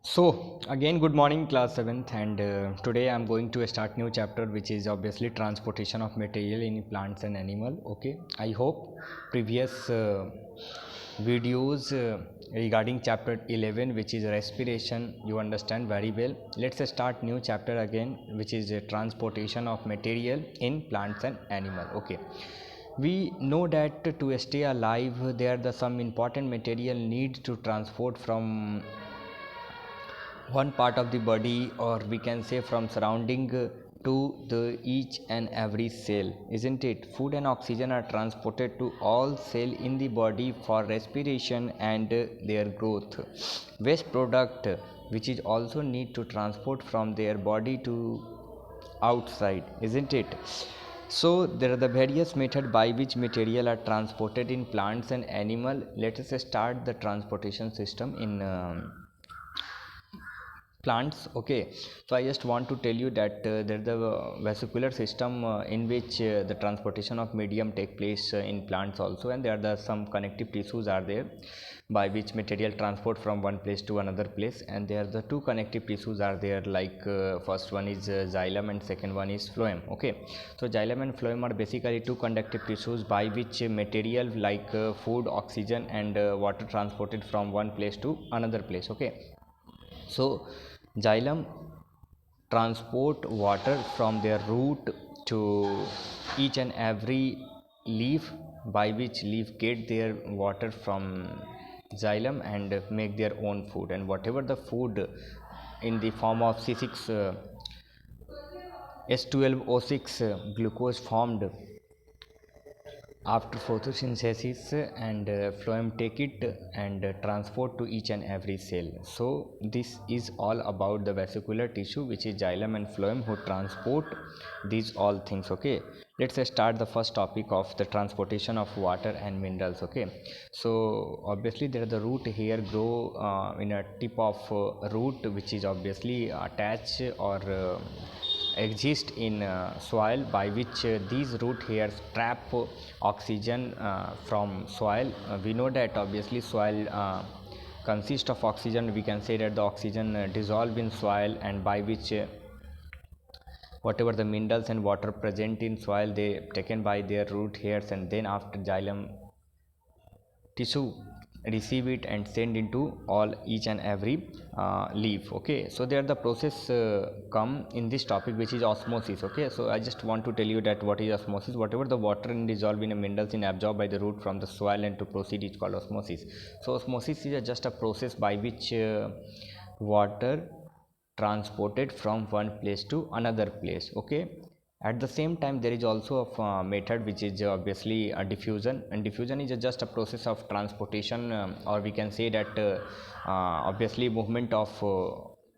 So again, good morning, class 7th, and today I'm going to start new chapter, which is obviously transportation of material in plants and animal. Okay, I hope previous videos regarding chapter 11, which is respiration, you understand very well. Let's start new chapter again, which is transportation of material in plants and animal. Okay, we know that to stay alive, there are some important material need to transport from one part of the body, or we can say from surrounding to the each and every cell, isn't it? Food and oxygen are transported to all cell in the body for respiration and their growth. Waste product which is also need to transport from their body to outside, isn't it? So there are the various method by which material are transported in plants and animal. Let us start the transportation system in plants. Okay, so I just want to tell you that there is a vascular system in which the transportation of medium take place in plants also, and there are some connective tissues are there by which material transport from one place to another place, and there are the two connective tissues are there, like first one is xylem and second one is phloem. Okay, so xylem and phloem are basically two conductive tissues by which material like food, oxygen and water transported from one place to another place. Okay, so xylem transport water from their root to each and every leaf, by which leaf get their water from xylem and make their own food, and whatever the food in the form of C6 S12O6 glucose formed after photosynthesis, and phloem take it and transport to each and every cell. So this is all about the vascular tissue, which is xylem and phloem, who transport these all things. Okay, let's start the first topic of the transportation of water and minerals. Okay, so obviously there the root here grow in a tip of root, which is obviously attached or exist in soil, by which these root hairs trap oxygen from soil. We know that obviously soil consists of oxygen. We can say that the oxygen dissolve in soil, and by which whatever the minerals and water present in soil, they taken by their root hairs, and then after xylem tissue receive it and send into all each and every leaf. Okay, so there the process come in this topic, which is osmosis. Okay, so I just want to tell you that what is osmosis. Whatever the water in dissolved in a minerals in absorbed by the root from the soil and to proceed is called osmosis. So osmosis is just a process by which water transported from one place to another place. Okay, at the same time there is also a method which is obviously a diffusion, and diffusion is just a process of transportation, or we can say that obviously movement of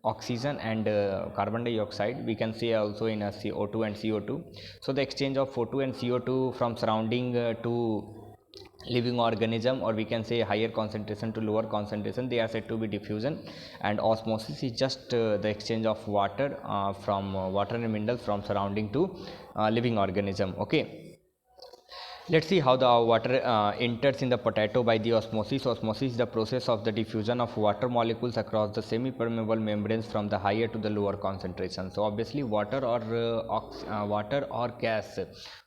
oxygen and carbon dioxide, we can say also in a CO2 and CO2. So the exchange of O2 and CO2 from surrounding to living organism, or we can say higher concentration to lower concentration, they are said to be diffusion. And osmosis is just the exchange of water from water and minerals from surrounding to living organism. Okay, let's see how the water enters in the potato by the osmosis. Osmosis is the process of the diffusion of water molecules across the semi-permeable membranes from the higher to the lower concentration. So obviously water or gas,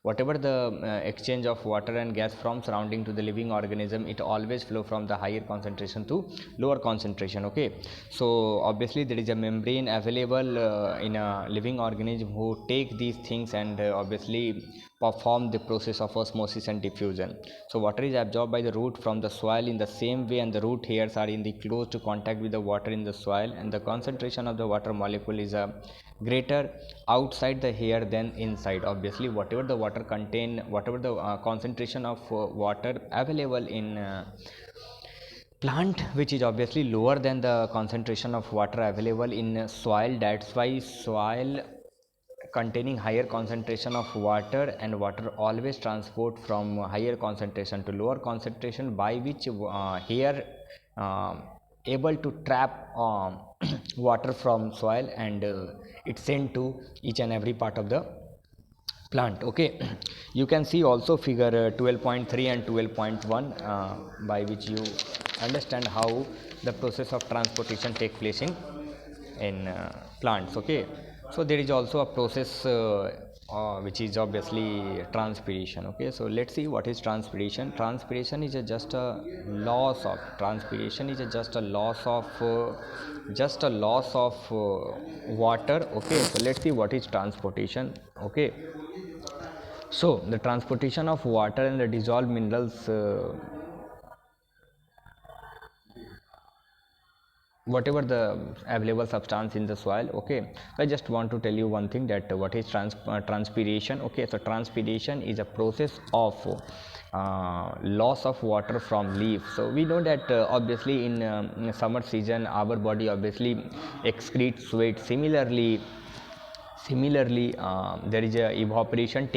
whatever the exchange of water and gas from surrounding to the living organism, it always flow from the higher concentration to lower concentration. Okay, so obviously there is a membrane available in a living organism who take these things and obviously perform the process of osmosis and diffusion. So water is absorbed by the root from the soil in the same way, and the root hairs are in the close to contact with the water in the soil, and the concentration of the water molecule is greater outside the hair than inside. Obviously whatever the water contain, whatever the concentration of water available in plant, which is obviously lower than the concentration of water available in soil. That's why soil containing higher concentration of water, and water always transport from higher concentration to lower concentration, by which here uh, able to trap water from soil, and it's sent to each and every part of the plant. Okay, you can see also figure 12.3 and 12.1 by which you understand how the process of transportation take place in plants. Okay, so there is also a process which is obviously transpiration. Okay, so let's see what is transpiration. Transpiration is just a loss of transpiration is just a loss of water. Okay, so let's see what is transportation. Okay, so the transportation of water and the dissolved minerals, whatever the available substance in the soil. Okay, I just want to tell you one thing, that what is transpiration. Okay, so transpiration is a process of loss of water from leaf. So we know that obviously in summer season our body obviously excretes sweat. Similarly, there is a evaporation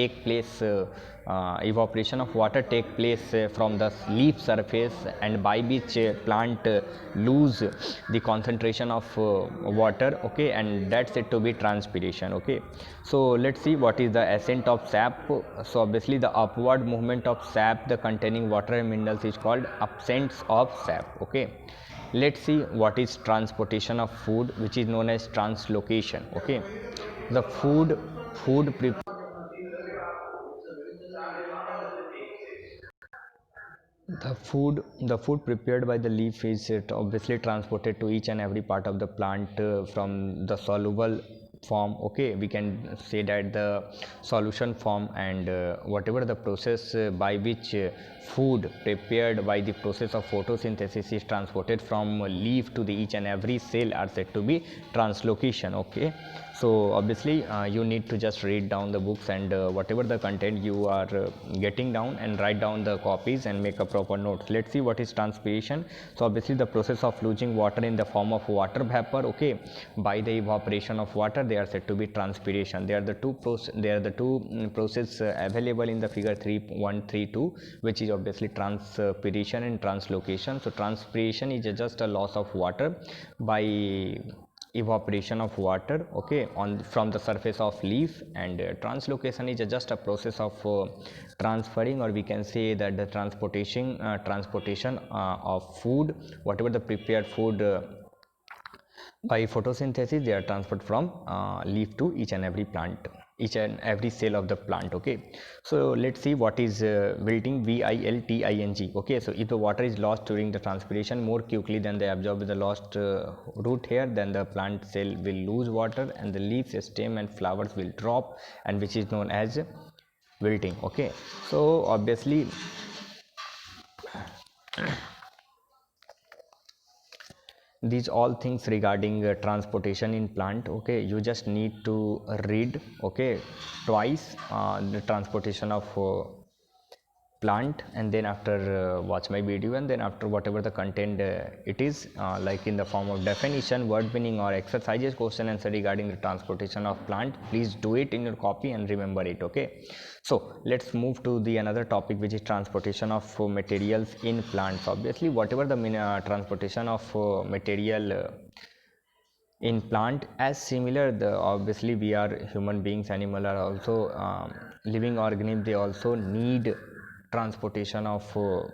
of water take place from the leaf surface, and by which plant lose the concentration of water. Okay, and that's said to be transpiration. Okay, so let's see what is the ascent of sap. So obviously the upward movement of sap the containing water and minerals is called ascent of sap. Okay, let's see what is transportation of food, which is known as translocation. Okay, the food pre- the food prepared by the leaf is obviously transported to each and every part of the plant from the soluble form. Okay, we can say that the solution form, and whatever the process by which food prepared by the process of photosynthesis is transported from leaf to the each and every cell are said to be translocation. Okay, so obviously you need to just read down the books, and whatever the content you are getting down, and write down the copies and make a proper notes. Let's see what is transpiration. So obviously the process of losing water in the form of water vapor. Okay, by the evaporation of water, they are said to be transpiration. They are the two process available in the figure 3132, which is obviously transpiration and translocation. So transpiration is just a loss of water by evaporation of water. Okay, on from the surface of leaf, and translocation is just a process of transferring, or we can say that the transportation of food, whatever the prepared food by photosynthesis, they are transferred from leaf to each and every plant, each and every cell of the plant. Okay, so let's see what is wilting, wilting. Okay, so if the water is lost during the transpiration more quickly than they absorb the lost root here, then the plant cell will lose water, and the leaves, stem and flowers will drop, and which is known as wilting. Okay, so obviously these all things regarding transportation in plant. Okay, you just need to read, okay, twice the transportation of plant, and then after watch my video, and then after whatever the content it is like in the form of definition, word meaning, or exercises, question answer regarding the transportation of plant, please do it in your copy and remember it. Okay, so let's move to the another topic, which is transportation of materials in plants. Obviously whatever the transportation of material in plant as similar, the obviously we are human beings, animal are also living organism, they also need transportation of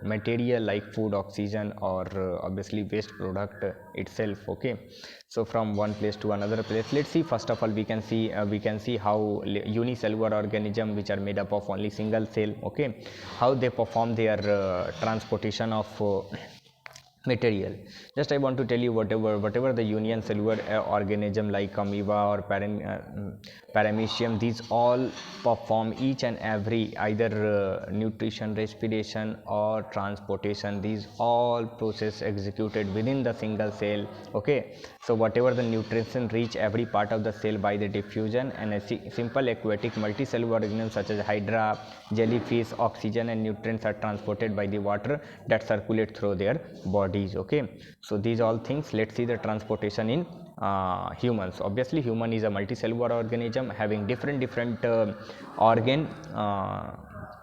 material like food, oxygen, or obviously waste product itself. Okay, so from one place to another place, let's see. First of all, we can see how unicellular organism, which are made up of only single cell, okay, how they perform their transportation of material. Just I want to tell you, whatever the unicellular organism like amoeba or paramecium, these all perform each and every either nutrition, respiration or transportation. These all process executed within the single cell. Okay, so whatever the nutrition reach every part of the cell by the diffusion, and a simple aquatic multicellular organisms such as hydra, jellyfish, oxygen and nutrients are transported by the water that circulate through their bodies. Okay, so these all things. Let's see the transportation in humans. Obviously human is a multicellular organism having different organ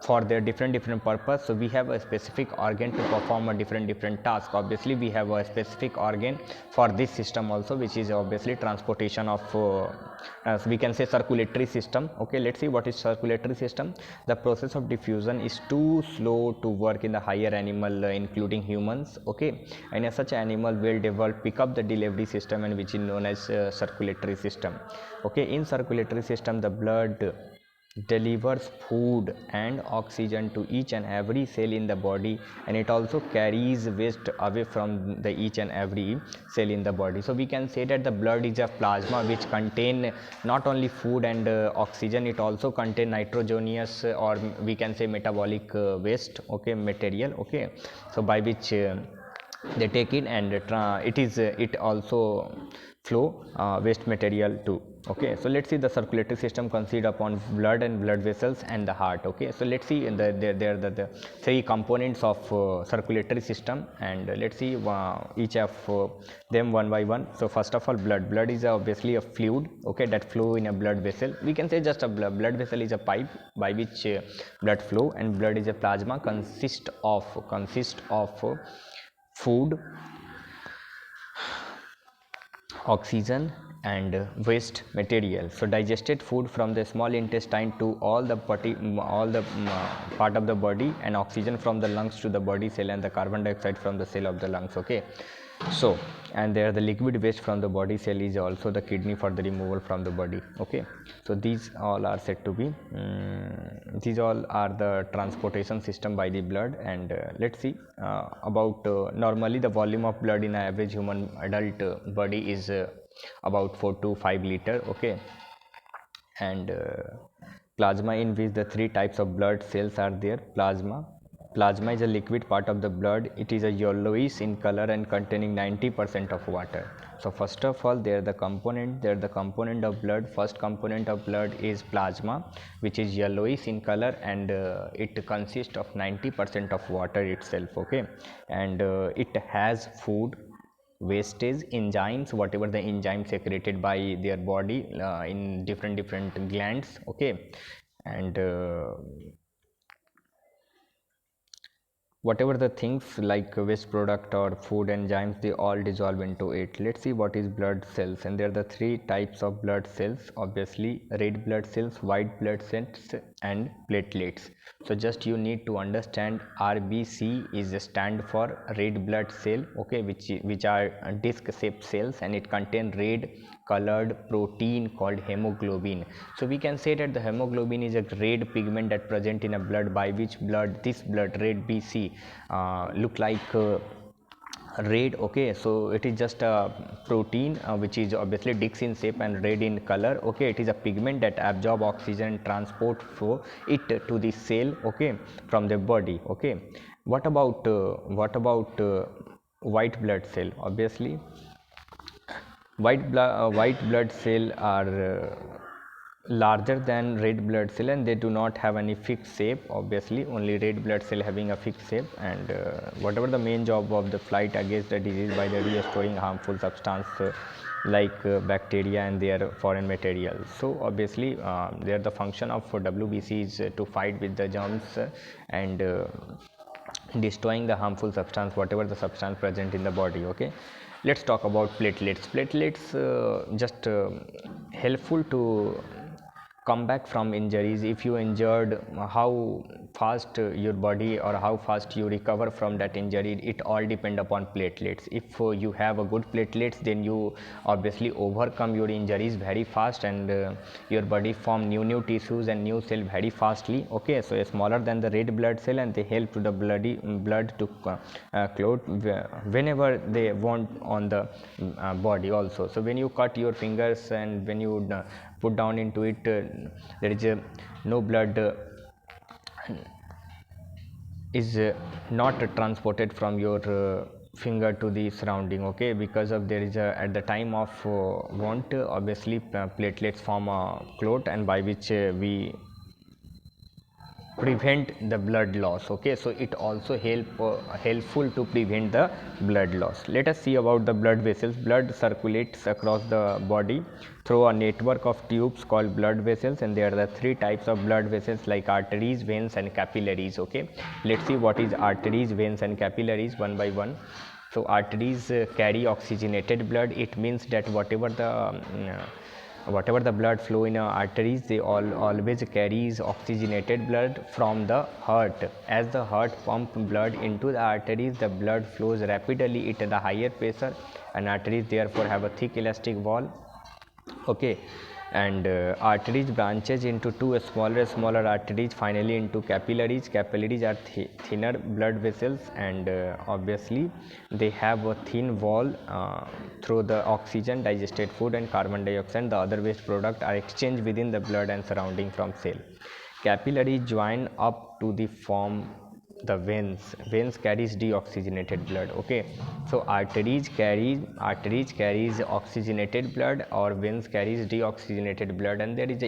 for their different purpose. So we have a specific organ to perform a different task. Obviously we have a specific organ for this system also, which is obviously transportation of we can say circulatory system. Okay, let's see what is circulatory system. The process of diffusion is too slow to work in the higher animal, including humans. Okay, and as such animal will develop pick up the delivery system, and which is known as circulatory system. Okay, in circulatory system the blood delivers food and oxygen to each and every cell in the body, and it also carries waste away from the each and every cell in the body. So we can say that the blood is a plasma which contain not only food and oxygen, it also contain nitrogenous or we can say metabolic waste, okay, material. Okay, so by which they take it, and it also flow waste material too. Okay, so let's see the circulatory system consists upon blood and blood vessels and the heart. Okay, so let's see in the three components of circulatory system, and let's see each of them one by one. So first of all, blood is obviously a fluid, okay, that flow in a blood vessel. We can say just a blood vessel is a pipe by which blood flow, and blood is a plasma consist of food, oxygen and waste material. So digested food from the small intestine to all the part of the body, and oxygen from the lungs to the body cell, and the carbon dioxide from the cell of the lungs. Okay, so and there the liquid waste from the body cell is also the kidney for the removal from the body. Okay, so these all are said to be these all are the transportation system by the blood. And let's see about normally the volume of blood in an average human adult body is about 4 to 5 liter. Okay, and plasma, in which the three types of blood cells are there. Plasma is a liquid part of the blood. It is a yellowish in color and containing 90% of water. So first of all, there the component of blood. First component of blood is plasma, which is yellowish in color, and it consists of 90% of water itself. Okay, and it has food, wastage, enzymes, whatever the enzymes secreted by their body in different glands. Okay, and whatever the things like waste product or food enzymes, they all dissolve into it. Let's see what is blood cells, and there are the three types of blood cells, obviously red blood cells, white blood cells and platelets. So just you need to understand RBC is a stand for red blood cell. Okay, which are disc shaped cells, and it contain red colored protein called hemoglobin. So we can say that the hemoglobin is a red pigment that present in a blood, by which this blood red BC look like red. Okay, so it is just a protein which is obviously disc in shape and red in color. Okay, it is a pigment that absorb oxygen, transport for it to the cell, okay, from the body. Okay, what about white blood cell? Obviously white blood cell are larger than red blood cell, and they do not have any fixed shape. Obviously only red blood cell having a fixed shape, and whatever the main job of the fight against the disease by the restoring harmful substance like bacteria and their foreign materials. So obviously there the function of WBC is to fight with the germs and destroying the harmful substance, whatever the substance present in the body. Okay, let's talk about platelets. Just helpful to come back from injuries. If you injured, how fast your body or how fast you recover from that injury, it all depend upon platelets. If you have a good platelets, then you obviously overcome your injuries very fast, and your body form new tissues and new cell very fastly. Okay, so smaller than the red blood cell, and they help to the blood to clot whenever they want on the body also. So when you cut your fingers and when you put down into it, there is no blood is not transported from your finger to the surrounding. Okay, because of there is a at the time of want, obviously platelets form a clot, and by which we prevent the blood loss. Okay, so it also helpful to prevent the blood loss. Let us see about the blood vessels. Blood circulates across the body through a network of tubes called blood vessels, and there are the three types of blood vessels like arteries, veins and capillaries. Okay, let's see what is arteries, veins and capillaries one by one. So arteries carry oxygenated blood. It means that whatever the blood flow in our arteries, they always carries oxygenated blood from the heart. As the heart pump blood into the arteries, the blood flows rapidly at the higher pressure, and arteries therefore have a thick elastic wall. Okay, and arteries branches into two smaller arteries, finally into capillaries. Capillaries are thinner blood vessels, and obviously they have a thin wall. Through the oxygen, digested food and carbon dioxide, the other waste product are exchanged within the blood and surrounding from cell. Capillaries join up to the form the veins carries deoxygenated blood. Okay, so arteries carries oxygenated blood, or veins carries deoxygenated blood, and there is a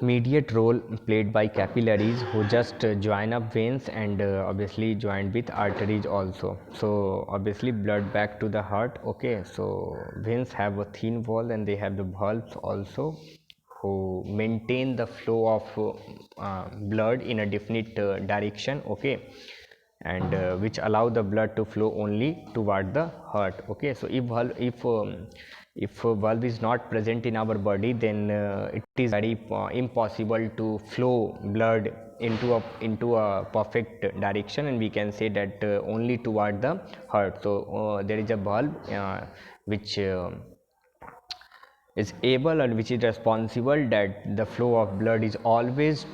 intermediate role played by capillaries, who just join up veins and obviously joined with arteries also. So obviously blood back to the heart. Okay, so veins have a thin wall and they have the valves also, who maintain the flow of blood in a definite direction. Okay, and which allow the blood to flow only toward the heart. Okay, so if valve is not present in our body, then it is very impossible to flow blood into a perfect direction, and we can say that only toward the heart. So there is a valve which is able and which is responsible that the flow of blood is always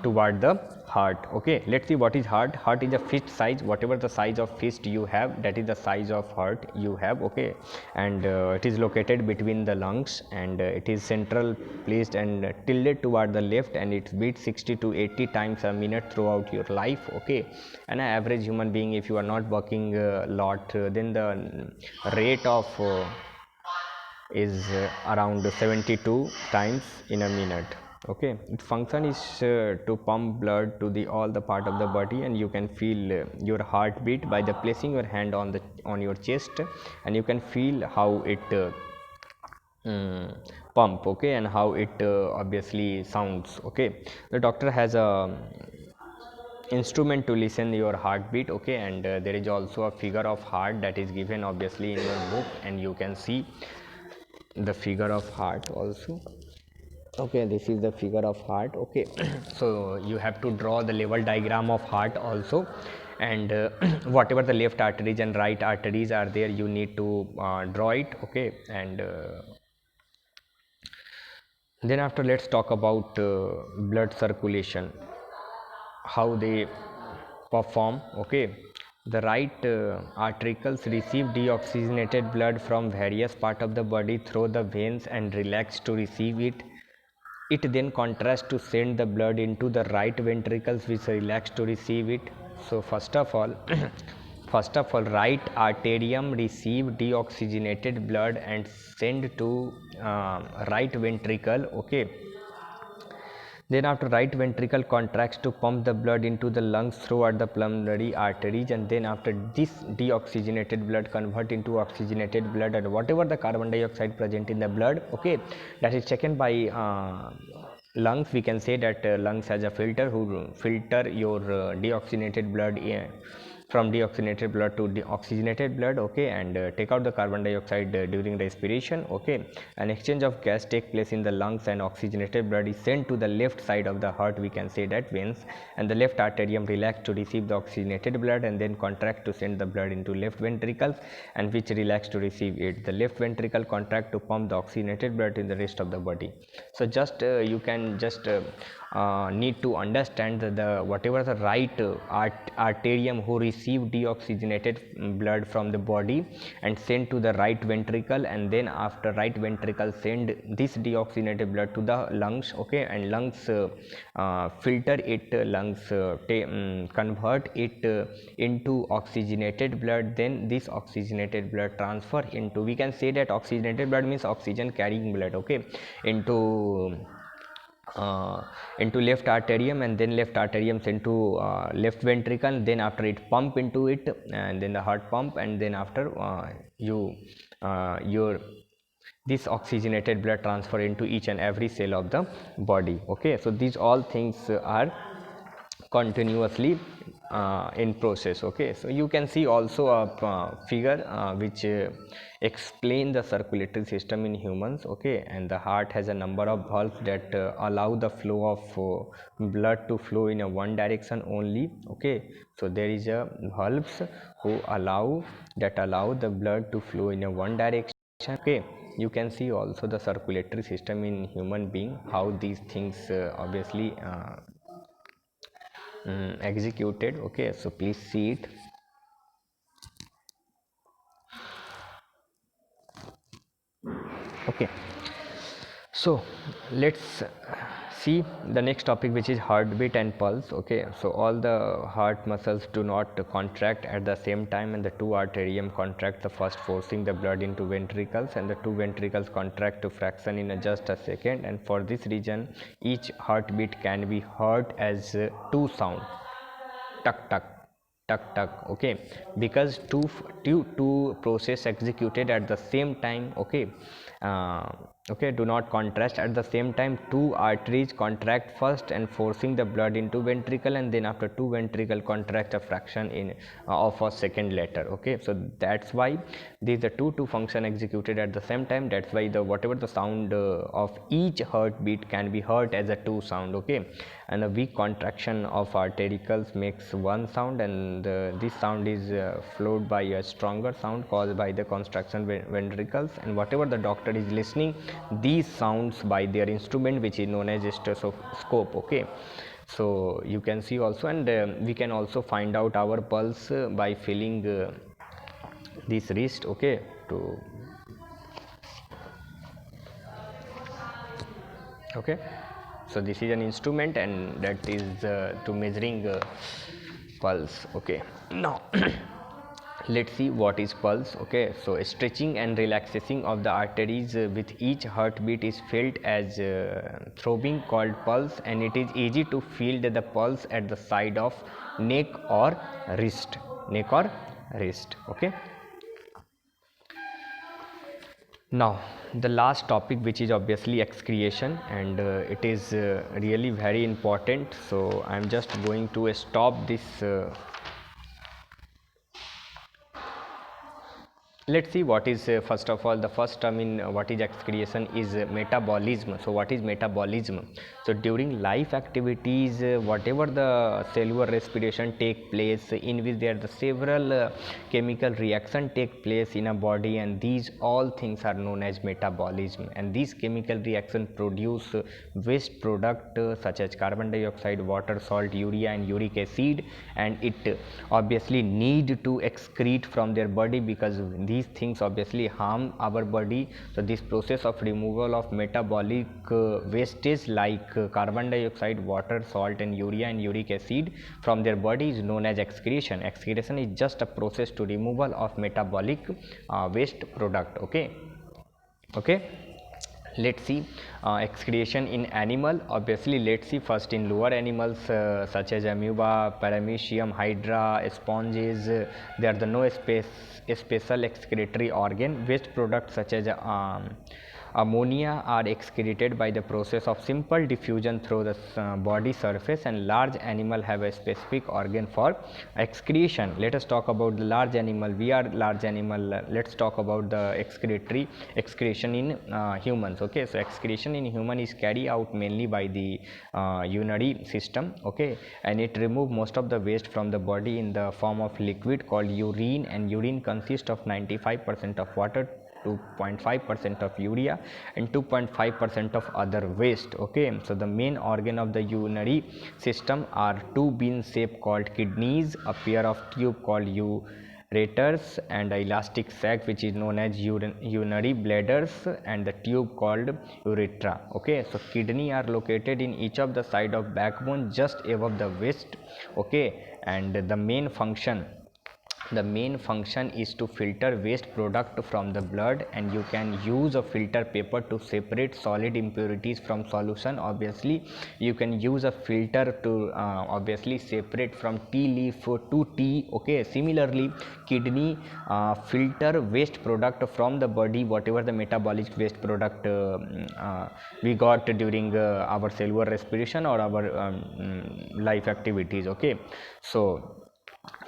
toward the heart. Okay, let's see what is heart. Heart is a fist size. Whatever the size of fist you have, that is the size of heart you have. Okay, and it is located between the lungs, and it is central placed and tilted toward the left, and it beats 60 to 80 times a minute throughout your life. Okay, and an average human being, if you are not working a lot, then the rate of is around 72 times in a minute. Okay, its function is to pump blood to the all the part of the body, and you can feel your heartbeat by the placing your hand on your chest, and you can feel how it pump. Okay, and how it obviously sounds. Okay, the doctor has a instrument to listen your heartbeat. Okay, and there is also a figure of heart that is given obviously in your book, and you can see the figure of heart also. Okay, this is the figure of heart. Okay, so you have to draw the level diagram of heart also, and whatever the left arteries and right arteries are there, you need to draw it. Okay, and then after, let's talk about blood circulation, how they perform. Okay, the right artericles receive deoxygenated blood from various part of the body through the veins and relax to receive it. It then contrasts to send the blood into the right ventricles, which relax to receive it. So first of all, right arterium receive deoxygenated blood and send to right ventricle. Okay, then after, right ventricle contracts to pump the blood into the lungs throughout the pulmonary arteries, and then after, this deoxygenated blood convert into oxygenated blood, and whatever the carbon dioxide present in the blood, okay, that is taken by lungs. We can say that lungs has a filter who filter your deoxygenated blood from deoxygenated blood to oxygenated blood. Okay, and take out the carbon dioxide during respiration. Okay, an exchange of gas take place in the lungs, and oxygenated blood is sent to the left side of the heart, we can say that veins, and the left arterium relax to receive the oxygenated blood, and then contract to send the blood into left ventricles, and which relax to receive it. The left ventricle contract to pump the oxygenated blood in the rest of the body. So just you can just need to understand that the whatever the right arterium who receive deoxygenated blood from the body and send to the right ventricle, and then after, right ventricle send this deoxygenated blood to the lungs. Okay, and lungs filter it, lungs convert it into oxygenated blood. Then this oxygenated blood transfer into, we can say that oxygenated blood means oxygen carrying blood. Okay, into into left arterium, and then left arterium into left ventricle, then after it pump into it, and then the heart pump, and then after your this oxygenated blood transfer into each and every cell of the body. Okay, so these all things are continuously in process. Okay, so you can see also a figure which explain the circulatory system in humans. Okay, and the heart has a number of valves that allow the flow of blood to flow in a one direction only. Okay, so there is a valves who allow the blood to flow in a one direction. Okay, you can see also the circulatory system in human being, how these things obviously executed. Okay, so please see it. Okay, so let's see the next topic, which is heartbeat and pulse. Okay, so all the heart muscles do not contract at the same time, and the two arterium contract the first, forcing the blood into ventricles, and the two ventricles contract to fraction in just a second, and for this reason each heartbeat can be heard as two sound, tuck tuck tuck tuck. Okay, because two process executed at the same time. Okay, uh, okay, do not contrast at the same time. Two arteries contract first and forcing the blood into ventricle, and then after two ventricle contract a fraction in of a second later. Okay, so that's why these are two function executed at the same time. That's why the whatever the sound of each heartbeat can be heard as a two sound. Okay, and a weak contraction of artericles makes one sound, and this sound is followed by a stronger sound caused by the contraction ventricles, and whatever the doctor is listening these sounds by their instrument, which is known as a stethoscope. Okay, so you can see also, and we can also find out our pulse by feeling this wrist. Okay, to okay, so this is an instrument, and that is to measuring pulse. Okay, now let's see what is pulse. Okay, so stretching and relaxing of the arteries with each heartbeat is felt as throbbing, called pulse, and it is easy to feel the pulse at the side of neck or wrist. Okay, now the last topic, which is obviously excretion, and it is really very important. So I am just going to stop this. Let's see what is first of all, the first term in what is excretion is metabolism. So what is metabolism? So during life activities, whatever the cellular respiration take place, in which there are the several chemical reaction take place in a body, and these all things are known as metabolism, and these chemical reaction produce waste product such as carbon dioxide, water, salt, urea and uric acid, and it obviously need to excrete from their body, because these things obviously harm our body. So this process of removal of metabolic wastage like carbon dioxide, water, salt and urea and uric acid from their body is known as excretion. Excretion is just a process to removal of metabolic waste product. Okay, let's see excretion in animal. Obviously let's see first in lower animals such as amoeba, paramecium, hydra, sponges. There are the no special excretory organ. Waste products such as ammonia are excreted by the process of simple diffusion through the body surface, and large animal have a specific organ for excretion. Let us talk about the large animal. We are large animal. Let's talk about the excretion in humans. Okay, so excretion in human is carried out mainly by the urinary system. Okay, and it remove most of the waste from the body in the form of liquid called urine, and urine consists of 95% of water, 2.5% of urea and 2.5% of other waste. Okay, so the main organ of the urinary system are two bean shape called kidneys, a pair of tube called ureters, and a elastic sac which is known as urinary bladders, and the tube called urethra. Okay, so kidney are located in each of the side of backbone just above the waist. Okay, and the main function the main function is to filter waste product from the blood, and you can use a filter paper to separate solid impurities from solution. Obviously you can use a filter to obviously separate from tea leaf to tea. Okay, similarly kidney filter waste product from the body, whatever the metabolic waste product we got during our cellular respiration or our life activities. Okay, so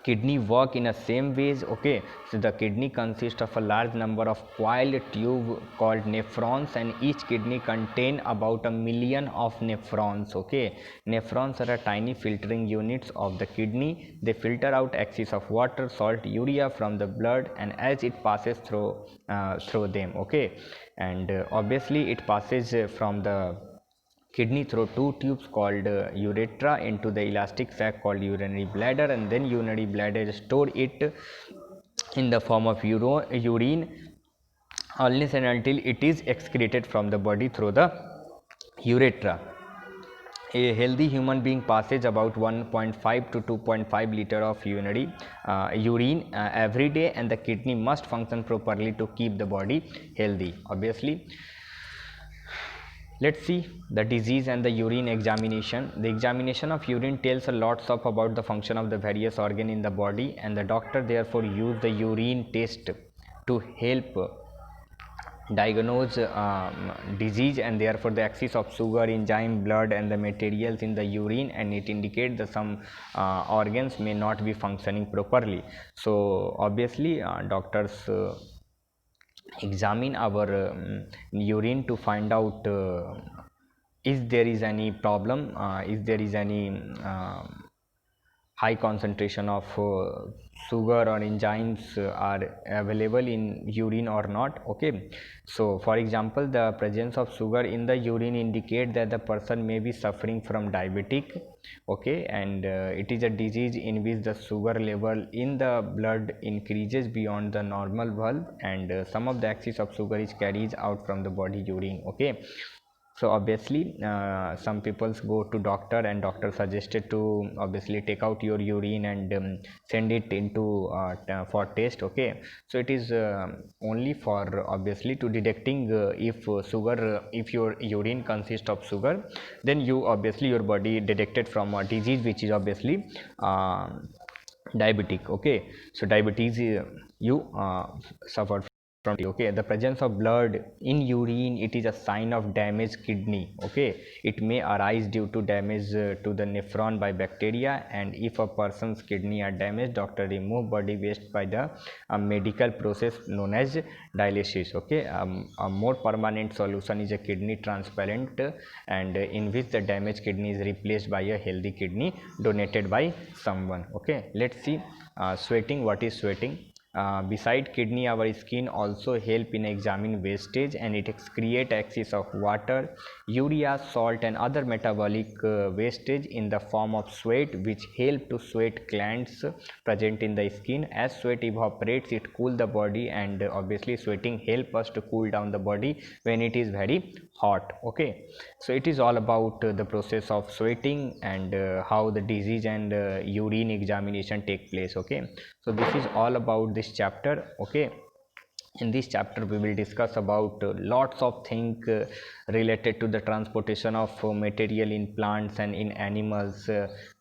kidney work in the same ways. Okay, so the kidney consists of a large number of coiled tube called nephrons, and each kidney contain about 1 million of nephrons. Okay, nephrons are a tiny filtering units of the kidney. They filter out excess of water, salt, urea from the blood, and as it passes through them. Okay, and obviously it passes from the kidney through two tubes called urethra into the elastic sac called urinary bladder, and then urinary bladder store it in the form of urine unless and until it is excreted from the body through the urethra. A healthy human being passes about 1.5 to 2.5 liter of urine every day, and the kidney must function properly to keep the body healthy. Obviously, let's see the disease and the urine examination. The examination of urine tells a lot of about the function of the various organ in the body, and the doctor therefore use the urine test to help diagnose disease, and therefore the excess of sugar, enzyme, blood and the materials in the urine, and it indicates that some organs may not be functioning properly. So obviously doctors examine our urine to find out if there is any problem, if there is any high concentration of sugar or enzymes are available in urine or not. Okay, so for example, the presence of sugar in the urine indicate that the person may be suffering from diabetic. Okay, and it is a disease in which the sugar level in the blood increases beyond the normal value, and some of the excess of sugar is carried out from the body urine. Okay, so obviously some people go to doctor, and doctor suggested to obviously take out your urine and send it into for test. Okay, so it is only for obviously to detecting if sugar if your urine consists of sugar, then you obviously your body detected from a disease which is obviously diabetic. Okay, so diabetes you suffered from. Okay, the presence of blood in urine, it is a sign of damaged kidney. Okay, it may arise due to damage to the nephron by bacteria, and if a person's kidney are damaged, doctor remove body waste by the medical process known as dialysis. Okay, a more permanent solution is a kidney transplant, and in which the damaged kidney is replaced by a healthy kidney donated by someone. Okay, let's see sweating. What is sweating? Beside kidney, our skin also help in examining wastage, and it create excess of water, urea, salt and other metabolic wastage in the form of sweat, which help to sweat glands present in the skin. As sweat evaporates, it cool the body, and obviously sweating help us to cool down the body when it is very hot. Okay, so it is all about the process of sweating and how the disease and urine examination take place. Okay, so this is all about this chapter. Okay, in this chapter we will discuss about lots of things related to the transportation of material in plants and in animals.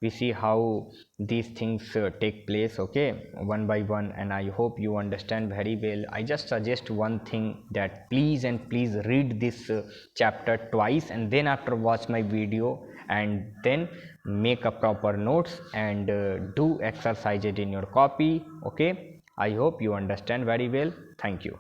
We see how these things take place, okay, one by one, and I hope you understand very well. I just suggest one thing, that please and please read this chapter twice, and then after watch my video, and then make a proper notes and do exercises in your copy. Okay, I hope you understand very well. Thank you.